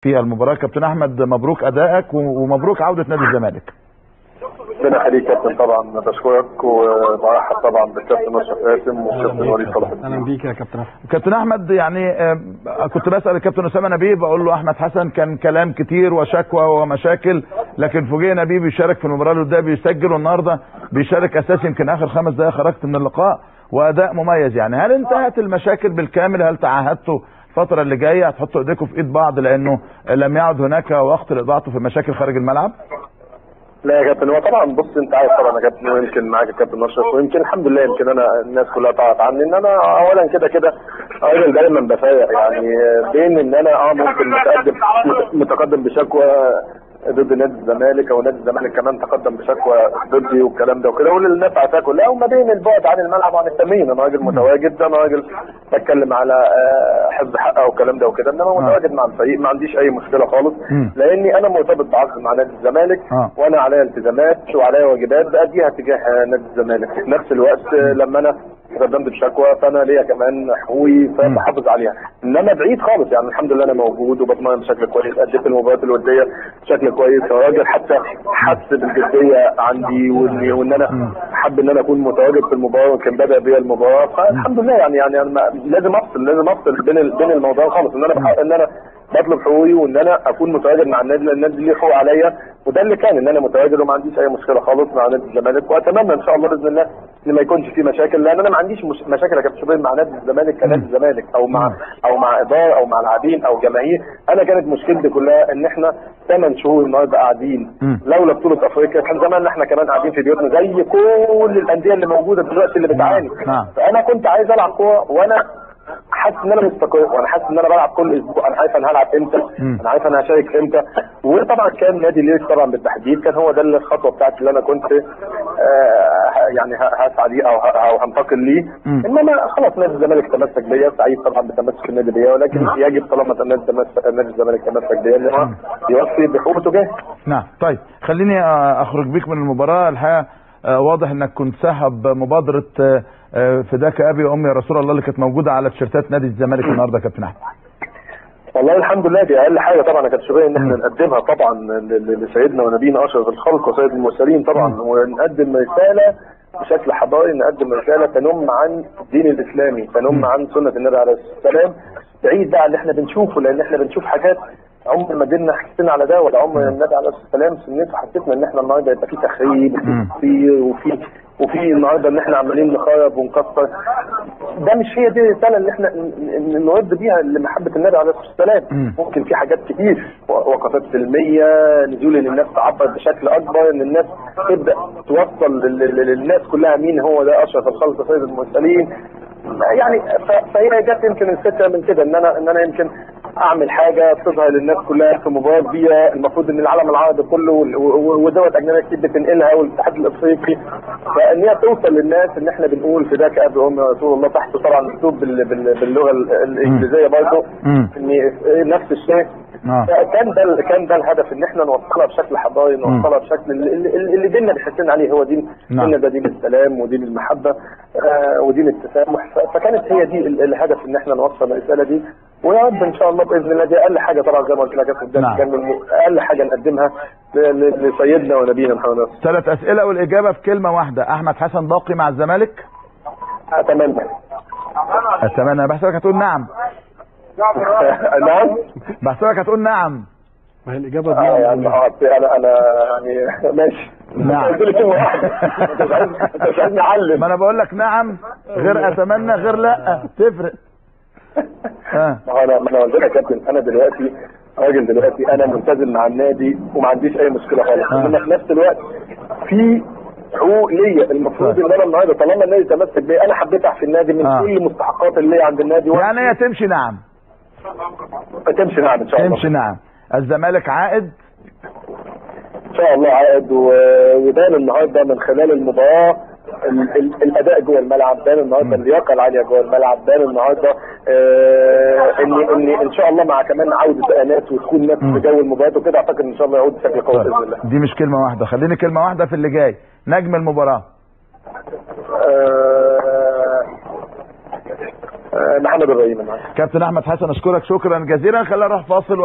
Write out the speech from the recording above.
في المباراة. كابتن احمد مبروك ادائك ومبروك عودة نادي الزمالك. ربنا يخليك كابتن، طبعا بشكرك وبرحب طبعا بالكابتن اشرف قاسم والكابتن وليد صلاح. اهلا بيك يا كابتن احمد. كابتن احمد، يعني كنت بسأل الكابتن اسامه نبيه بقول له احمد حسن كان كلام كتير وشكوى ومشاكل، لكن فوجئنا بيه بيشارك في المباراة اللي قدام بيسجل، والنهارده بيشارك اساسي. يمكن اخر 5 دقائق خرجت من اللقاء واداء مميز. يعني هل انتهت المشاكل بالكامل؟ هل تعهدتوا الفترة اللي جاية هتحطوا ايديكم في ايد بعض لانه لم يعد هناك وقت لاضاعته في مشاكل خارج الملعب؟ لا يا كابتن، هو طبعا بص انت عارف طبعا يا كابتن، ويمكن معاك الكابتن اشرف، ويمكن الحمد لله يمكن انا الناس كلها تعرف عني ان انا اولا كده راجل دايما بفايق، يعني بين ان انا ممكن متقدم بشكوى ضد نادي الزمالك، او نادي الزمالك كمان تقدم بشكوى ضدي والكلام ده وكده، واللي الناس عارفاه كلها، وما بين البعد عن الملعب وعن التمرين. انا راجل متواجد، انا راجل بتكلم على حفظ حقه والكلام ده وكده، انما متواجد مع الفريق ما عنديش اي مشكله خالص، لاني انا مرتبط بعقد مع نادي الزمالك، وانا عليا التزامات وعليا واجبات باديها تجاه نادي الزمالك. في نفس الوقت لما انا تقدمت بشكوى فانا ليا كمان حقوقي فبحافظ عليها، انما بعيد خالص. يعني الحمد لله انا موجود وبتمرن بشكل كويس، اديت المباريات الوديه بشكل كويس، الراجل حتى حس بالجديه عندي وان انا حابب ان انا اكون متواجد في المباراه، وكان بدا بيا المباراه، فالحمد لله. يعني انا لازم افصل بين الموضوع خالص، ان انا بطلب حقوقي وان انا اكون متواجد مع النادي، لان النادي ليه حقوق عليا، وده اللي كان ان انا متواجد وما عنديش اي مشكله خالص مع نادي الزمالك. واتمنى ان شاء الله باذن الله ان ما يكونش في مشاكل، لان انا ما عنديش مشاكل يا كابتن مع نادي الزمالك كنادي الزمالك، او مع اداره او مع لاعبين او جماهير. انا كانت مشكلتي كلها ان احنا 8 شهور النهارده قاعدين، لولا بطوله افريقيا كان زماننا احنا كمان قاعدين في بيوتنا زي كل الانديه اللي موجوده دلوقتي اللي بتعاني. فانا كنت عايز العب كوره وانا حاسس ان انا مستقر، وانا حاسس ان انا بلعب كل اسبوع، انا عارف انا هلعب امتى، انا عارف انا هشارك امتى. وطبعا كان نادي ليك طبعا بالتحديد كان هو ده الخطوه بتاعتي اللي انا كنت يعني هسعى ليه او هنتقل ليه. انما خلاص نادي الزمالك تمسك بيا، سعيد طبعا بتمسك النادي بيا، ولكن يجب طالما نادي الزمالك تمسك بيا ان هو يوفي بحقوقه تجاهي. نعم. طيب خليني اخرج بيك من المباراه. الحقيقه واضح انك كنت ساحب مبادره فداك ابي وامي يا رسول الله اللي كانت موجوده على تيشيرتات نادي الزمالك النهارده يا كابتن احمد. والله الحمد لله دي اقل حاجه طبعا يا كابتن شوبير ان احنا نقدمها طبعا لسيدنا ونبينا اشرف الخلق وسيد المرسلين طبعا، ونقدم رساله بشكل حضاري، نقدم رساله تنم عن الدين الاسلامي، تنم عن سنه النبي عليه الصلاه والسلام، بعيد بقى اللي احنا بنشوفه، لان احنا بنشوف حاجات عمر ما ديننا حسينا على ده، ولا عمر النبي عليه الصلاه والسلام سنته حسيتنا ان احنا النهارده يبقى في تخريب وفي النهارده ان احنا عمالين نخرب ونكسر. ده مش هي دي الرساله اللي احنا نرد بيها لمحبه النبي عليه الصلاه والسلام. ممكن في حاجات كتير، وقفات سلميه، نزول ان الناس تعبر بشكل اكبر، ان الناس تبدا توصل للناس كلها مين هو ده اشرف الخلق سيد المرسلين. يعني فهي جت يمكن الفكره من كده ان انا يمكن اعمل حاجه تظهر للناس كلها في مباراه كبيره، المفروض ان العالم العربي كله ودول اجنبيه كتير بتنقلها والاتحاد الافريقي، فان هي توصل للناس ان احنا بنقول فداك ابي وامي رسول الله، تحت طبعا مكتوب باللغه الانجليزيه برضه ان نفس الشيء. كان ده الهدف، ان احنا نوصلها بشكل حضاري، نوصلها بشكل اللي ديننا بيحثنا عليه، هو ديننا ده دين السلام ودين المحبه ودين التسامح. فكانت هي دي الهدف ان احنا نوصل الرساله دي، ويا رب ان شاء الله باذن الله. دي اقل حاجه طبعا زي ما قلت لك كان اقل حاجه نقدمها لسيدنا ونبينا محمد. 3 اسئله والاجابه في كلمه واحده. احمد حسن باقي مع الزمالك؟ اتمنى. بحسبك هتقول نعم. نعم، بحسبك هتقول نعم. ما هي الاجابه دي يعني انا يعني ماشي. نعم. انت مش عايزني اعلم. ما انا بقول لك نعم غير اتمنى غير لا تفرق. ما انا قلت لك يا كابتن، انا دلوقتي راجل انا ملتزم مع النادي وما عنديش اي مشكله خالص، انما في نفس الوقت في حقوق ليا المفروض ان انا النهارده طالما النادي تمسك بيا، انا حبيت احفي النادي من كل المستحقات اللي هي عند النادي. يعني هي تمشي نعم. تمشي نعم ان شاء الله. تمشي نعم. الزمالك عائد ان شاء الله عائد، وبان النهارده من خلال المباراه الاداء جوه الملعب، بان النهارده اللياقه العاليه جوه الملعب، بان النهارده ان شاء الله مع كمان عوده اناس ودخول ناس في جو المباراه وكده، اعتقد ان شاء الله يعود بشكل قوي باذن الله. دي مش كلمه واحده، خليني كلمه واحده في اللي جاي. نجم المباراه محمد ابراهيم. كابتن احمد حسن اشكرك شكرا جزيلا. خلينا نروح فاصل.